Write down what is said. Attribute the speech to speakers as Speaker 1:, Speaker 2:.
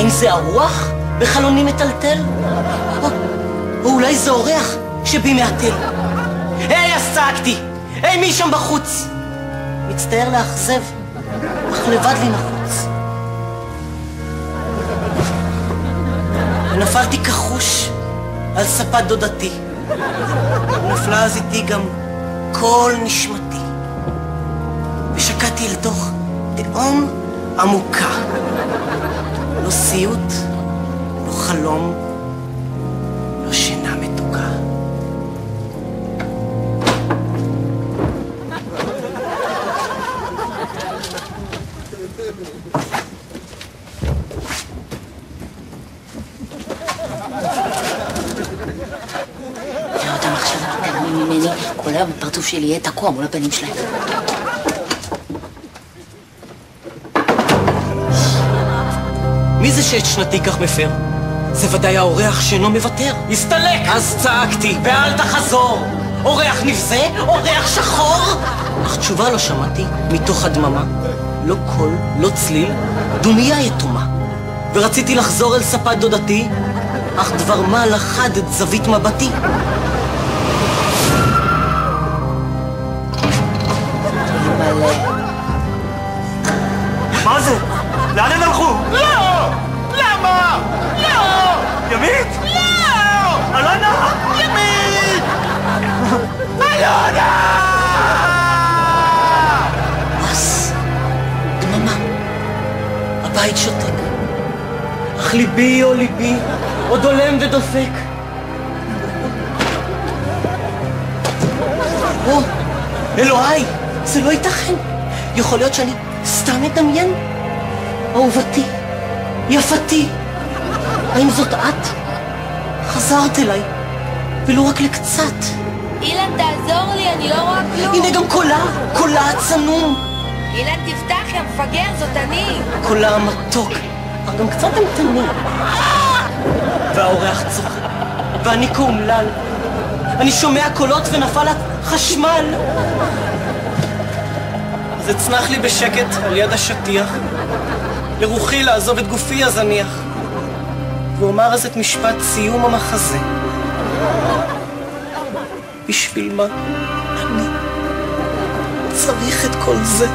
Speaker 1: האם זה הרוח בחלוני מטלטל? או אולי זה אורח שבי מעטל? היי, אז צעקתי! היי, מי שם בחוץ? מצטער לאכזב, אך לבד לי נחוץ. ונפלתי כחוש על ספת דודתי. ונפלה אז איתי גם כל נשמתי. ושקעתי אל תוך תהום עמוקה. לא סיוט, לא חלום, לא שינה מתוקה.
Speaker 2: תראה אותם עכשיו מתעלמים ממני, כל היום הפרצוף שלי יהיה תקוע מול הפנים שלהם.
Speaker 1: מי זה שאת שנתי כך מפר? זה ודאי האורח שאינו מוותר. הסתלק! אז צעקתי, ואל תחזור! אורח נבזה? אורח שחור? אך תשובה לא שמעתי מתוך הדממה. לא קול, לא צליל, דומיה יתומה. ורציתי לחזור אל ספת דודתי, אך דבר מה לחד את זווית מבטי.
Speaker 3: מה זה? לאן הם הלכו? לא! למה? לא! ימית? לא! אלונה! ימית! אלונה!
Speaker 1: אז דממה, הבית שותק, אך ליבי או ליבי עוד עולם ודופק. או, אלוהי, זה לא ייתכן. יכול להיות שאני סתם מדמיין? אהובתי, יפתי, האם זאת את? חזרת אליי, ולא רק לקצת.
Speaker 4: אילן, תעזור לי, אני לא רואה כלום.
Speaker 1: הנה גם קולה הצנום.
Speaker 4: אילן, תפתח, יא מפגר, זאת אני.
Speaker 1: קולה המתוק, אך גם קצת המתני. והאורח צוחק, ואני כאומלל. אני שומע קולות ונפל החשמל. אז אצנח לי בשקט על יד השטיח, לרוחי לעזוב את גופי הזניח, ואומר אז את משפט סיום המחזה. בשביל מה אני צריך את כל זה?